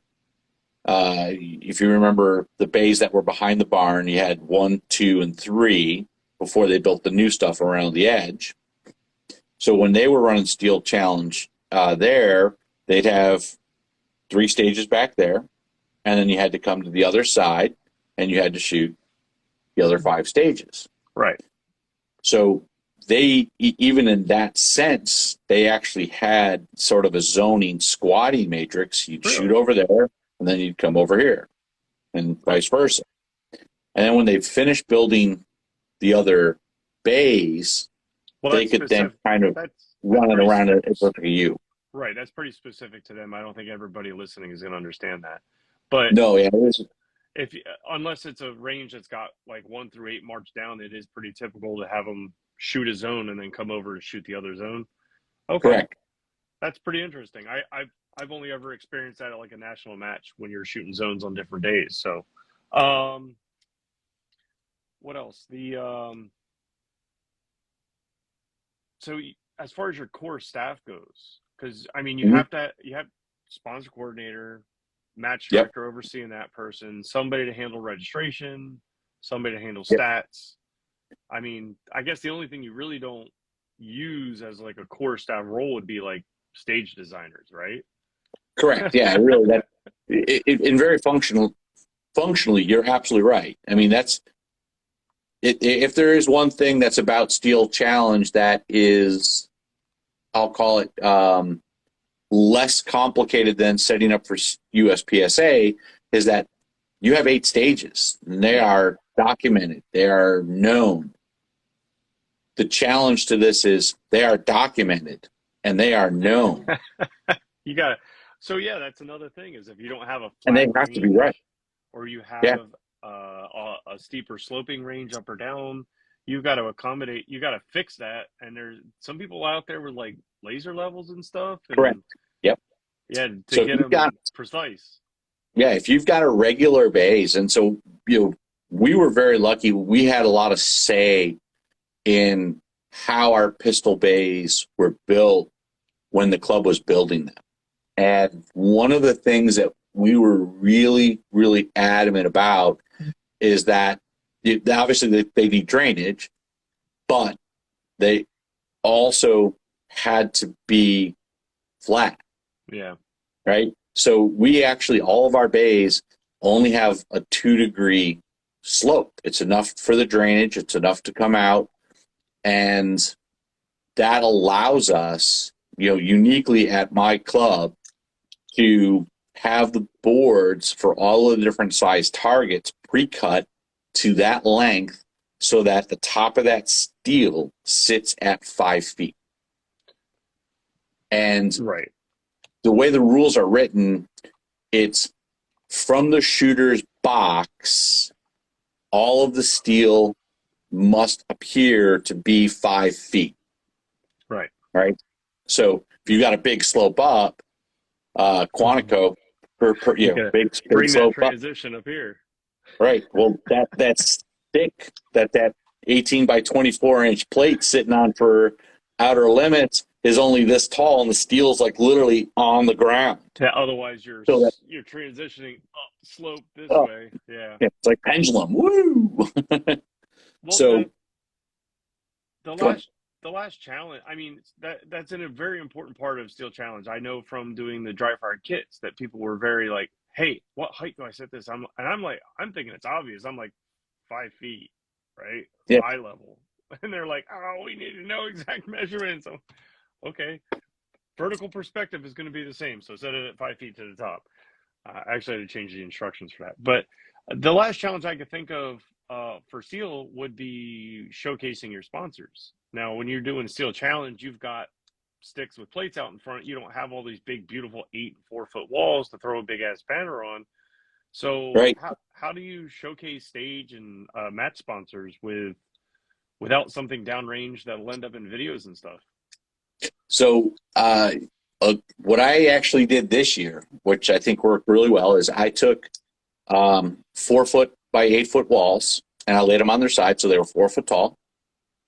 if you remember the bays that were behind the barn, you had 1, 2, and 3 before they built the new stuff around the edge. So when they were running Steel Challenge there, they'd have 3 stages back there, and then you had to come to the other side, and you had to shoot the other 5 stages. Right. So they, even in that sense, they actually had sort of a zoning squatting matrix. You'd shoot over there, and then you'd come over here, and vice versa. And then when they finished building the other bays, they could then kind of run it around it like a U. Right, that's pretty specific to them. I don't think everybody listening is going to understand that. But no, yeah, it is. Unless it's a range that's got like 1 through 8 marched down, it is pretty typical to have them shoot a zone and then come over and shoot the other zone. Okay, correct. That's pretty interesting. I've only ever experienced that at like a national match when you're shooting zones on different days. So, what else? So as far as your core staff goes, because I mean, you have sponsor coordinator, match director overseeing that person, somebody to handle registration, somebody to handle stats. I mean, I guess the only thing you really don't use as like a core staff role would be like stage designers, right? Correct. Yeah, really. That in very functionally, you're absolutely right. I mean, that's if there is one thing that's about Steel Challenge that is, I'll call it less complicated than setting up for USPSA, is that you have 8 stages and they are documented, they are known. The challenge to this is they are documented and they are known. You got it. So yeah, that's another thing is if you don't have a flat and they have to be right, or you have a steeper sloping range up or down, you've got to accommodate. You got to fix that. And there's some people out there with like laser levels and stuff. And, correct. Yep. Yeah, to get them precise. Yeah, if you've got a regular base, and so we were very lucky. We had a lot of say in how our pistol bays were built when the club was building them. And one of the things that we were really, really adamant about is that obviously they need drainage, but they also had to be flat, Yeah. right? So we actually, all of our bays only have a 2-degree slope. It's enough for the drainage. It's enough to come out. And that allows us, uniquely at my club, to have the boards for all of the different size targets pre-cut to that length so that the top of that steel sits at 5 feet. And Right. the way the rules are written, it's from the shooter's box, all of the steel must appear to be 5 feet. Right. Right. So if you got a big slope up, Quantico, big bring slope that transition up here. Right. Well, that's thick. That 18 by 24 inch plate sitting on for outer limits is only this tall, and the steel's like literally on the ground. Yeah, otherwise you're transitioning up slope this way. Yeah. It's like pendulum. Woo! Well, So the last challenge, I mean, that's in a very important part of Steel Challenge. I know from doing the dry fire kits that people were very like, hey, what height do I set this? I'm thinking it's obvious. I'm like 5 feet, right? Yeah. Eye level. And they're like, oh, we need to know exact measurements. So, okay. Vertical perspective is going to be the same. So set it at 5 feet to the top. I actually had to change the instructions for that. But the last challenge I could think of for Steel would be showcasing your sponsors. Now, when you're doing Steel Challenge, you've got sticks with plates out in front. You don't have all these big, beautiful 8 and 4 foot walls to throw a big ass banner on. So right. how do you showcase stage and match sponsors without something downrange that'll end up in videos and stuff? So what I actually did this year, which I think worked really well, is I took 4 foot by 8 foot walls and I laid them on their side so they were 4 foot tall.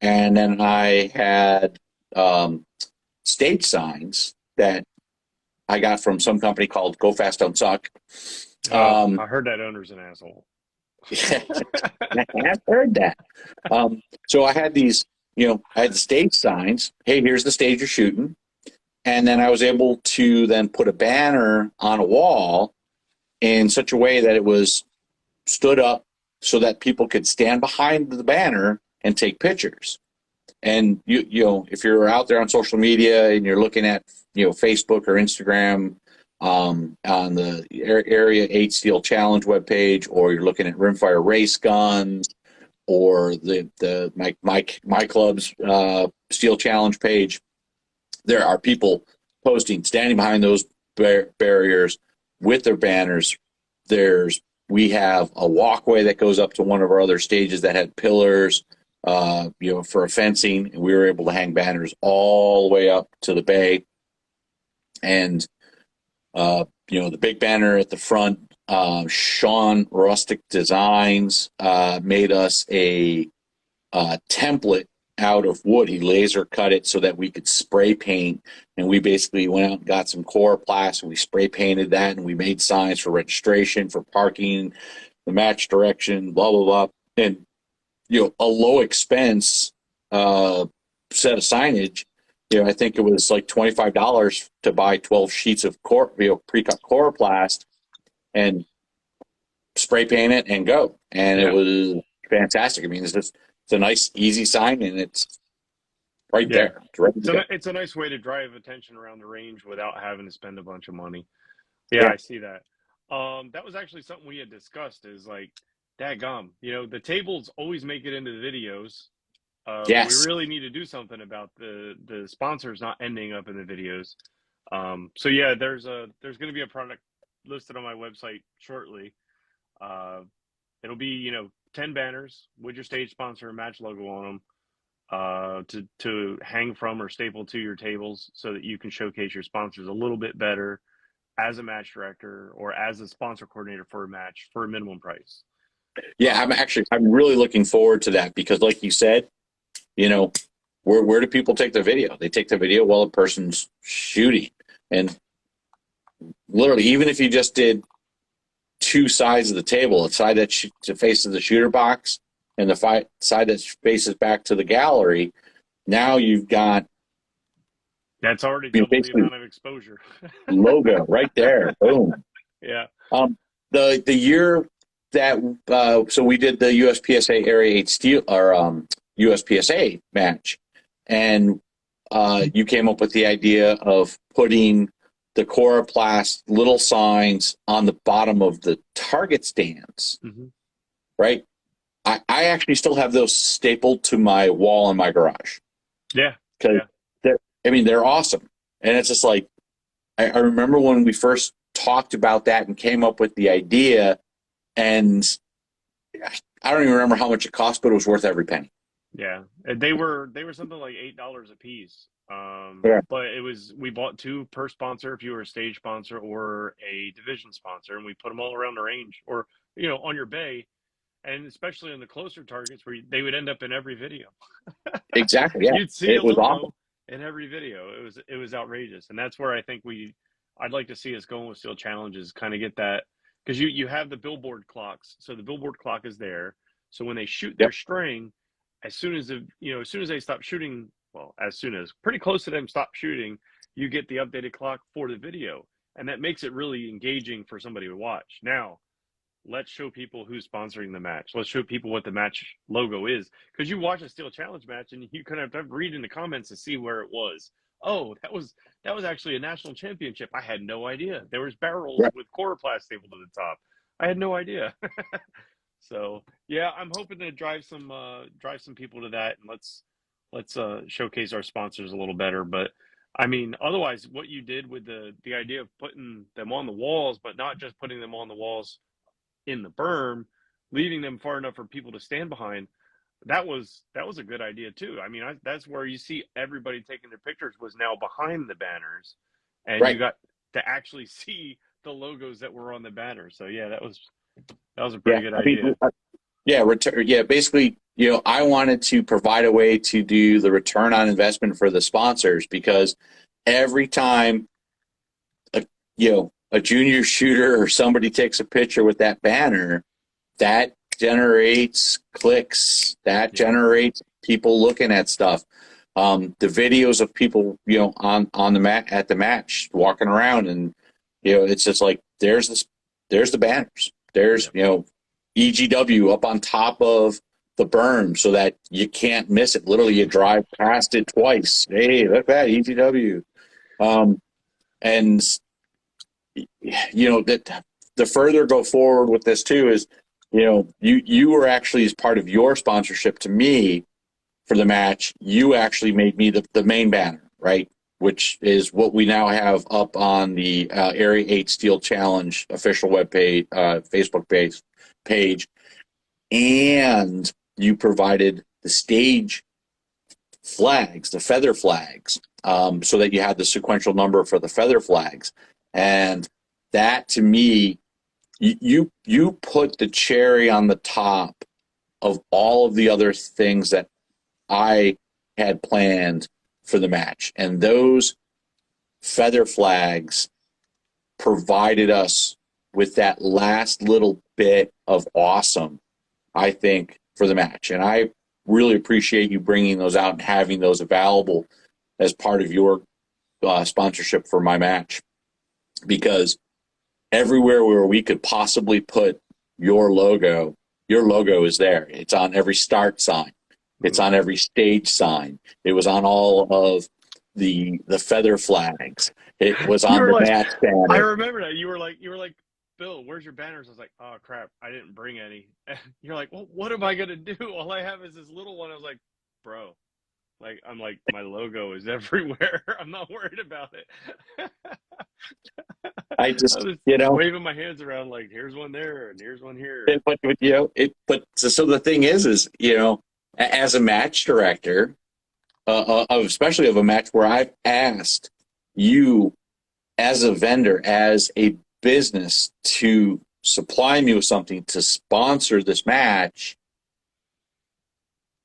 And then I had stage signs that I got from some company called Go Fast Don't Suck. I heard that owner's an asshole. I've heard that. So I had these, I had the stage signs. Hey, here's the stage you're shooting. And then I was able to then put a banner on a wall in such a way that it was stood up so that people could stand behind the banner and take pictures. And if you're out there on social media and you're looking at Facebook or Instagram on the Area 8 Steel Challenge webpage, or you're looking at Rimfire Race Guns or my club's Steel Challenge page, there are people posting standing behind those barriers with their banners. We have a walkway that goes up to one of our other stages that had pillars, for fencing, and we were able to hang banners all the way up to the bay. And the big banner at the front, Sean Rustic Designs made us a template out of wood. He laser cut it so that we could spray paint, and we basically went out and got some coroplast and we spray painted that, and we made signs for registration, for parking, the match direction, blah blah blah. And a low expense set of signage. I think it was like $25 to buy 12 sheets of pre-cut coroplast and spray paint it and go. And It was fantastic. I mean, it's a nice, easy sign, and it's right there. It's ready to go. It's a nice way to drive attention around the range without having to spend a bunch of money. Yeah. I see that. That was actually something we had discussed, is like, dadgum, the tables always make it into the videos. Yes. We really need to do something about the sponsors not ending up in the videos. So yeah, there's going to be a product listed on my website shortly. It'll be 10 banners with your stage sponsor and match logo on them to hang from or staple to your tables so that you can showcase your sponsors a little bit better as a match director or as a sponsor coordinator for a match for a minimum price. Yeah, I'm really looking forward to that, because like you said, where do people take the video? They take the video while a person's shooting. And literally, even if you just did 2 sides of the table, a side that faces the shooter box and the side that faces back to the gallery, now you've got That's already You know, double the basically amount of exposure. logo right there. Boom. Yeah. The year that so we did the USPSA Area 8 Steel or USPSA match, and you came up with the idea of putting the Coroplast little signs on the bottom of the target stands, Mm-hmm. right? I actually still have those stapled to my wall in my garage. Yeah. Because they're awesome. And it's just like, I remember when we first talked about that and came up with the idea, and I don't even remember how much it cost, but it was worth every penny. Yeah, and they were something like $8 a piece. Yeah. But we bought two per sponsor if you were a stage sponsor or a division sponsor, and we put them all around the range or on your bay, and especially on the closer targets where they would end up in every video. Exactly. Yeah, You'd see a it was logo awesome. in every video. It was outrageous, and that's where I think I'd like to see us going with Steel Challenges, kind of get that, because you have the billboard clocks, so the billboard clock is there. So when they shoot their string, as soon as they stop shooting, well, as soon as pretty close to them stop shooting, you get the updated clock for the video, and that makes it really engaging for somebody to watch. Now, let's show people who's sponsoring the match. Let's show people what the match logo is, because you watch a Steel Challenge match and you kind of have to read in the comments to see where it was. Oh, that was actually a national championship. I had no idea. There was barrels with Coroplast stapled to the top. I had no idea. So yeah, I'm hoping to drive some people to that, and let's showcase our sponsors a little better. But I mean, otherwise, what you did with the idea of putting them on the walls, but not just putting them on the walls in the berm, leaving them far enough for people to stand behind, that was a good idea too. I mean, that's where you see everybody taking their pictures was now behind the banners, and you got to actually see the logos that were on the banner. So yeah, that was a pretty good idea. Basically, I wanted to provide a way to do the return on investment for the sponsors, because every time a junior shooter or somebody takes a picture with that banner, that generates clicks, that generates people looking at stuff. The videos of people, on the mat at the match walking around, and it's just like there's the banners. There's EGW up on top of the berm so that you can't miss it. Literally, you drive past it twice. Hey, look at that EGW. And that the further go forward with this too is, you were actually, as part of your sponsorship to me for the match, you actually made me the main banner, right? Which is what we now have up on the Area 8 Steel Challenge official webpage, Facebook page. And you provided the stage flags, the feather flags, so that you had the sequential number for the feather flags. And that, to me, you put the cherry on the top of all of the other things that I had planned for the match. And those feather flags provided us with that last little bit of awesome, I think, for the match. And I really appreciate you bringing those out and having those available as part of your sponsorship for my match, because everywhere where we could possibly put your logo is there. It's on every start sign. It's on every stage sign. It was on all of the feather flags. It was on the match banner. I remember that. You were like, Bill, where's your banners? I was like, oh crap, I didn't bring any. You're like, well, what am I gonna do? All I have is this little one. I was like, bro, I'm like, my logo is everywhere. I'm not worried about it. I just, waving my hands around like, here's one there and here's one here. So the thing is, as a match director, especially of a match where I've asked you as a vendor, as a business, to supply me with something to sponsor this match,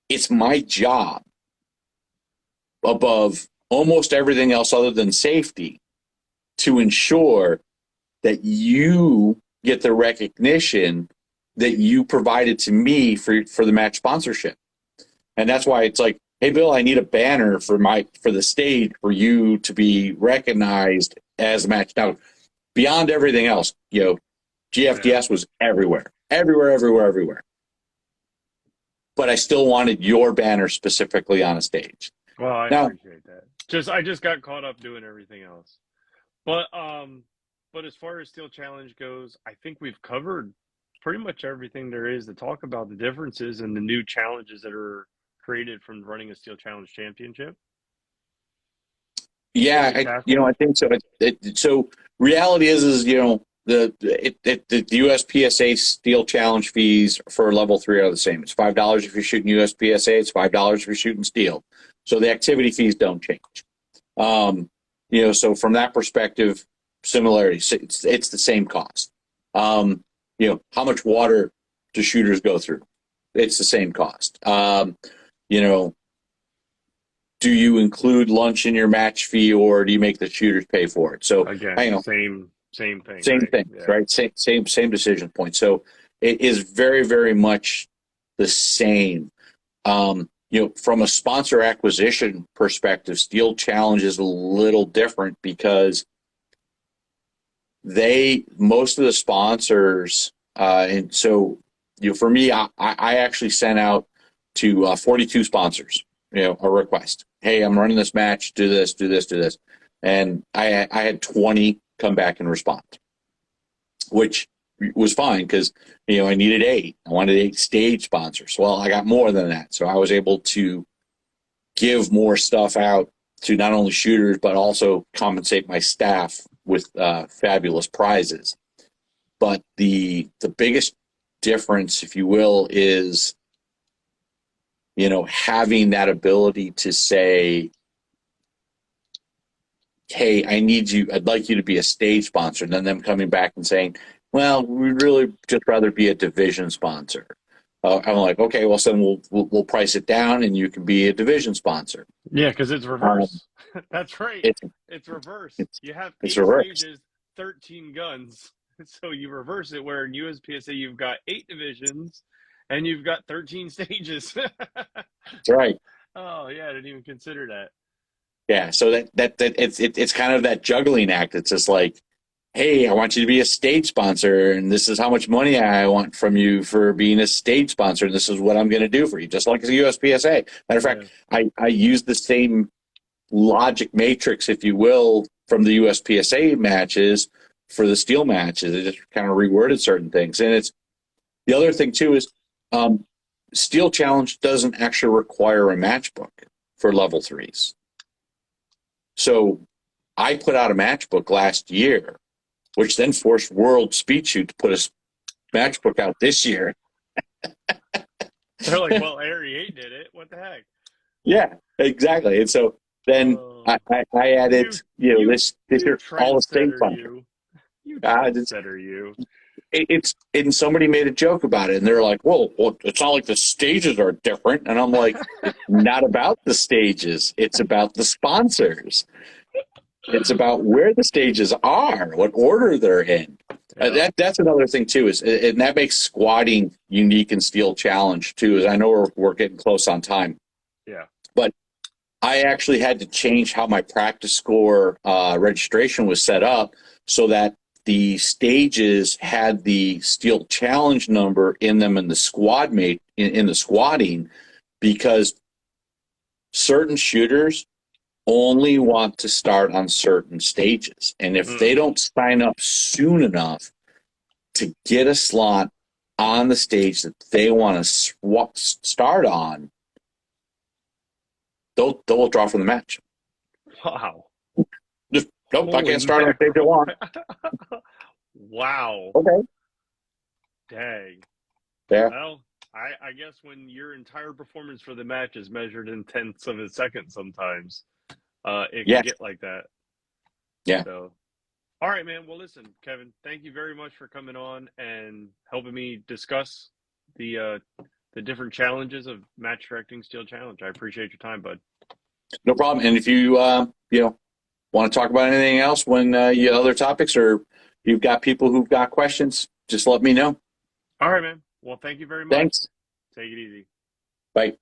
it's my job, above almost everything else other than safety, to ensure that you get the recognition that you provided to me for the match sponsorship. And that's why it's like, hey, Bill, I need a banner for the stage for you to be recognized as a match. Now, beyond everything else, GFDS was everywhere. But I still wanted your banner specifically on a stage. Well, I appreciate that. I just got caught up doing everything else. But as far as Steel Challenge goes, I think we've covered pretty much everything there is to talk about, the differences and the new challenges that are created from running a Steel Challenge championship. Yeah, I think so. So reality is the USPSA Steel Challenge fees for level 3 are the same. It's $5 if you're shooting USPSA. It's $5 if you're shooting steel. So the activity fees don't change. So from that perspective, similarity. It's the same cost. How much water do shooters go through? It's the same cost. Do you include lunch in your match fee, or do you make the shooters pay for it? So again, same thing. Same thing, yeah. Right? Same decision point. So it is very, very much the same. From a sponsor acquisition perspective, Steel Challenge is a little different because most of the sponsors, and so for me, I actually sent out to 42 sponsors, a request. Hey, I'm running this match. Do this, do this, do this, and I had 20 come back and respond, which was fine because I needed 8. I wanted 8 stage sponsors. Well, I got more than that, so I was able to give more stuff out to not only shooters but also compensate my staff with fabulous prizes. But the biggest difference, if you will, is having that ability to say, hey, I'd like you to be a stage sponsor, and then them coming back and saying, well, we'd really just rather be a division sponsor. I'm like, okay, well, so then we'll price it down and you can be a division sponsor. Yeah, because it's reverse. That's right. It's reverse. You have 8 stages, 13 guns. So you reverse it, where in USPSA you've got 8 divisions and you've got 13 stages. That's right. Oh, yeah, I didn't even consider that. Yeah, so that it's kind of that juggling act. It's just like, hey, I want you to be a stage sponsor, and this is how much money I want from you for being a stage sponsor, and this is what I'm going to do for you, just like the USPSA. Matter of fact, I use the same logic matrix, if you will, from the USPSA matches for the steel matches. It just kind of reworded certain things. And it's the other thing, too, is Steel Challenge doesn't actually require a match book for level 3s. So I put out a match book last year, which then forced World Speed Shoot to put a match book out this year. They're like, well, Area 8 did it. What the heck? Yeah, exactly. And so then I added, this year, all the state function. You trendsetter, you. And somebody made a joke about it, and they're like, well, it's not like the stages are different. And I'm like, it's not about the stages. It's about the sponsors. It's about where the stages are, what order they're in. Yeah. That's another thing, too, and that makes squatting unique in Steel Challenge, too, is I know we're getting close on time. Yeah. But I actually had to change how my practice score registration was set up so that the stages had the Steel Challenge number in them in the squad in the squatting, because certain shooters only want to start on certain stages. And if they don't sign up soon enough to get a slot on the stage that they want to start on, they'll withdraw from the match. Wow. Just, nope, I can't start on the stage I want. Wow. Okay. Dang. Yeah. Well, I guess when your entire performance for the match is measured in tenths of a second sometimes, it can get like that. Yeah. So, all right, man. Well, listen, Kevin, thank you very much for coming on and helping me discuss the different challenges of match directing Steel Challenge. I appreciate your time, bud. No problem. And if you want to talk about anything else when you other topics, or you've got people who've got questions, just let me know. All right, man. Well, thank you very much. Thanks. Take it easy. Bye.